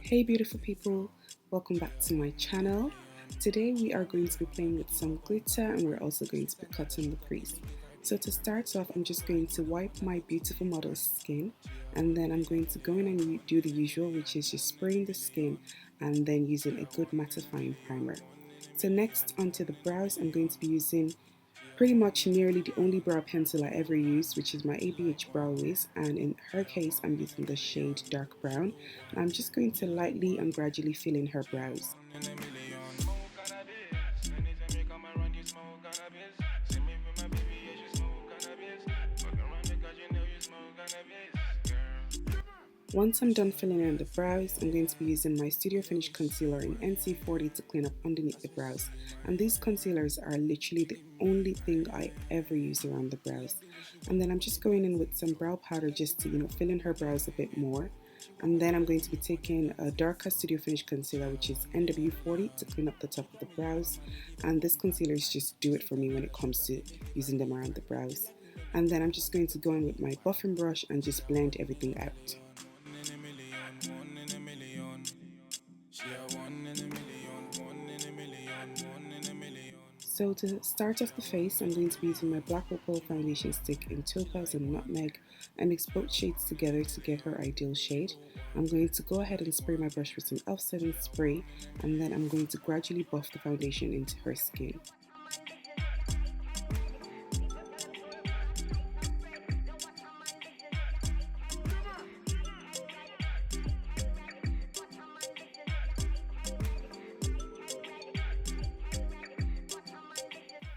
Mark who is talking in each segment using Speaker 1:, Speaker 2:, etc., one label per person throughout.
Speaker 1: Hey beautiful people, welcome back to my channel. Today we are going to be playing with some glitter and we're also going to be cutting the crease. So to start off, I'm just going to wipe my beautiful model's skin and then I'm going to go in and do the usual, which is just spraying the skin and then using a good mattifying primer. So next, onto the brows, I'm going to be using pretty much nearly the only brow pencil I ever used, which is my ABH Brow Wiz, and in her case I'm using the shade dark brown, and I'm just going to lightly and gradually fill in her brows. Once I'm done filling in the brows, I'm going to be using my Studio Finish concealer in NC40 to clean up underneath the brows. And these concealers are literally the only thing I ever use around the brows. And then I'm just going in with some brow powder just to, fill in her brows a bit more. And then I'm going to be taking a darker Studio Finish concealer, which is NW40, to clean up the top of the brows. And this concealer is just do it for me when it comes to using them around the brows. And then I'm just going to go in with my buffing brush and just blend everything out. So to start off the face, I'm going to be using my Black Opal foundation stick in Topaz and Nutmeg. I mix both shades together to get her ideal shade. I'm going to go ahead and spray my brush with some E.L.F setting spray, and then I'm going to gradually buff the foundation into her skin.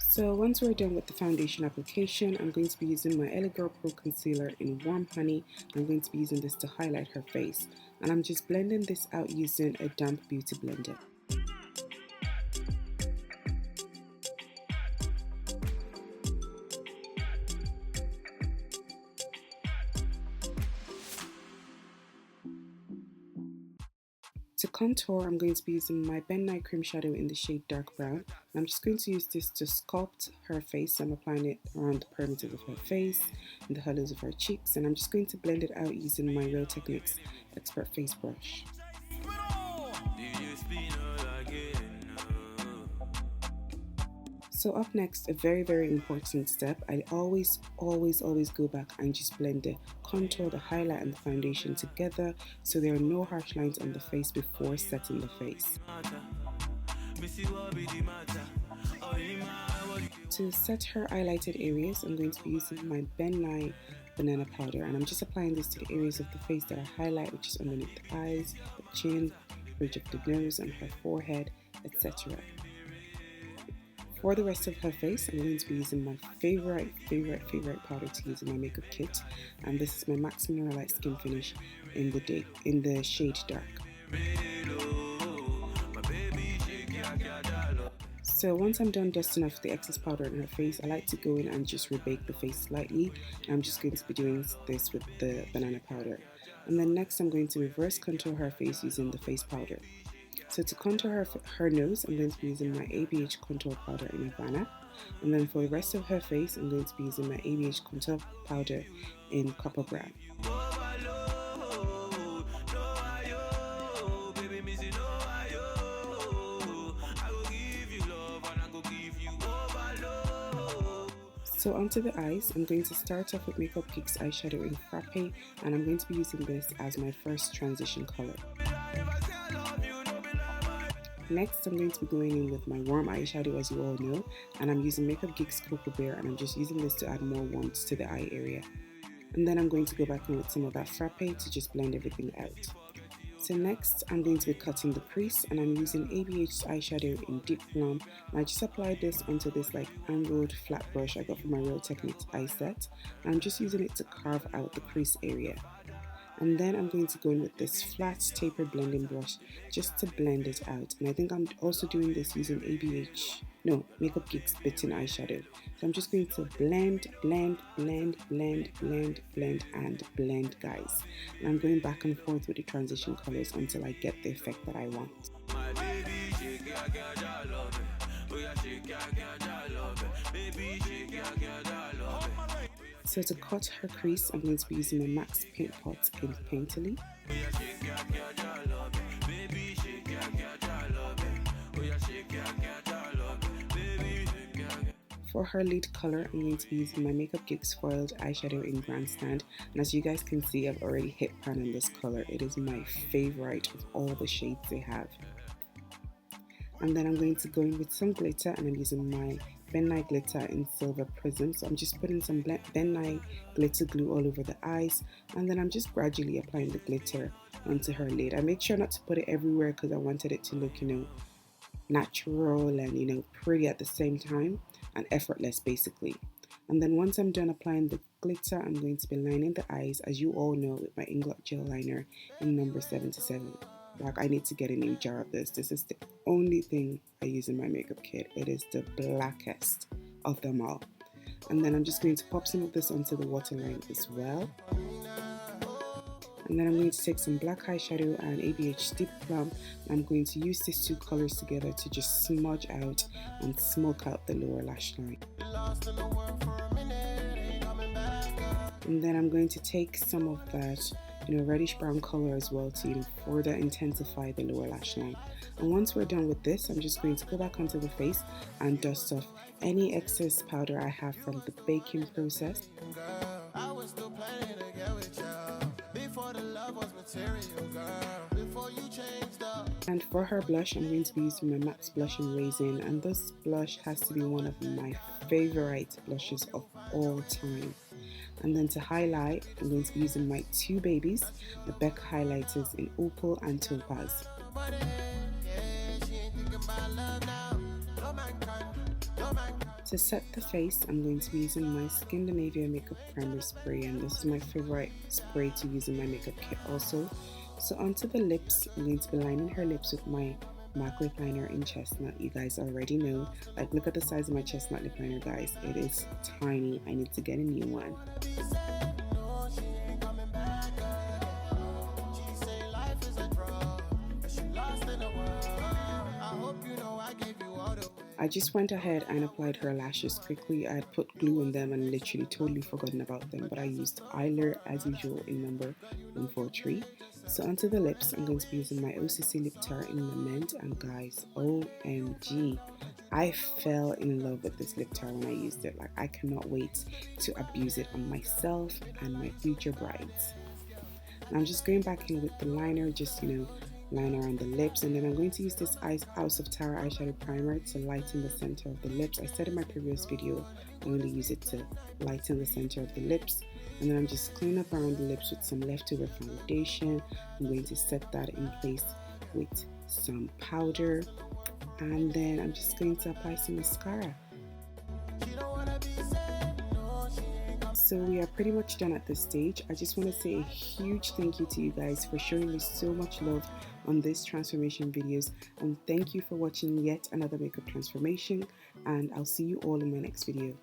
Speaker 1: So once we're done with the foundation application, I'm going to be using my LA Girl Pro Concealer in Warm Honey. I'm going to be using this to highlight her face. And I'm just blending this out using a damp beauty blender. To contour, I'm going to be using my Nye Cream shadow in the shade dark brown. I'm just going to use this to sculpt her face. I'm applying it around the perimeter of her face and the hollows of her cheeks, and I'm just going to blend it out using my Real Techniques Expert Face Brush. So up next, a very important step. I always go back and just blend the contour, the highlight and the foundation together so there are no harsh lines on the face before setting the face. To set her highlighted areas, I'm going to be using my Nye Banana powder, and I'm just applying this to the areas of the face that I highlight, which is underneath the eyes, the chin, bridge of the nose and her forehead, etc. For the rest of her face, I'm going to be using my favorite powder to use in my makeup kit, and this is my MAC Miniralise Skin Finish in the shade dark. So once I'm done dusting off the excess powder on her face, I like to go in and just rebake the face slightly. I'm just going to be doing this with the banana powder. And then next I'm going to reverse contour her face using the face powder. So to contour her nose, I'm going to be using my ABH contour powder in Havana. And then for the rest of her face, I'm going to be using my ABH contour powder in Copper Brown. So onto the eyes, I'm going to start off with Makeup Geek's eyeshadow in Frappe, and I'm going to be using this as my first transition color. Next, I'm going to be going in with my warm eyeshadow, as you all know, and I'm using Makeup Geek's Cocoa Bear, and I'm just using this to add more warmth to the eye area. And then I'm going to go back in with some of that Frappe to just blend everything out. So next, I'm going to be cutting the crease, and I'm using ABH's eyeshadow in Deep Plum. And I just applied this onto this angled flat brush I got from my Real Techniques eye set. And I'm just using it to carve out the crease area. And then I'm going to go in with this flat taper blending brush just to blend it out. And I think I'm also doing this using Makeup Geek's Bitten eyeshadow. So I'm just going to blend, and blend, guys. And I'm going back and forth with the transition colors until I get the effect that I want. So to cut her crease, I'm going to be using my Max Paint Pot in Painterly. For her lid color, I'm going to be using my Makeup Geeks Foiled Eyeshadow in Grandstand. And as you guys can see, I've already hit pan on this color. It is my favorite of all the shades they have. And then I'm going to go in with some glitter, and I'm using my Ben Nye glitter in Silver Prism. So I'm just putting some Ben Nye glitter glue all over the eyes, and then I'm just gradually applying the glitter onto her lid. I make sure not to put it everywhere because I wanted it to look, natural and, pretty at the same time, and effortless basically. And then once I'm done applying the glitter, I'm going to be lining the eyes, as you all know, with my Inglot gel liner in number 77. Like, I need to get a new jar of this. This is the only thing I use in my makeup kit. It is the blackest of them all. And then I'm just going to pop some of this onto the waterline as well. And then I'm going to take some black eyeshadow and ABH Deep Plum. I'm going to use these two colors together to just smudge out and smoke out the lower lash line. And then I'm going to take some of that reddish brown color as well to further intensify the lower lash line. And once we're done with this, I'm just going to go back onto the face and dust off any excess powder I have from the baking process. And for her blush, I'm going to be using my Max Blush in Raizin, and this blush has to be one of my favorite blushes of all time. And then to highlight, I'm going to be using my two babies, the Becca highlighters in Opal and Topaz. To set the face, I'm going to be using my Skindinavia makeup primer spray, and this is my favorite spray to use in my makeup kit also. So onto the lips, I'm going to be lining her lips with my MAC lip liner in Chestnut. You guys already know, like, look at the size of my Chestnut lip liner, guys. It is tiny. I need to get a new one. I just went ahead and applied her lashes quickly. I had put glue on them and literally totally forgotten about them, but I used eyeliner as usual in number 143. So onto the lips, I'm going to be using my OCC lip tart in Lament, and guys, OMG, I fell in love with this lip tart when I used it. Like, I cannot wait to abuse it on myself and my future brides. And I'm just going back in with the liner, just line around the lips, and then I'm going to use this House of Tara eyeshadow primer to lighten the center of the lips. I said in my previous video I only use it to lighten the center of the lips, and then I'm just cleaning up around the lips with some leftover foundation. I'm going to set that in place with some powder, and then I'm just going to apply some mascara. So we are pretty much done at this stage. I just want to say a huge thank you to you guys for showing me so much love on this transformation videos, and thank you for watching yet another makeup transformation, and I'll see you all in my next video.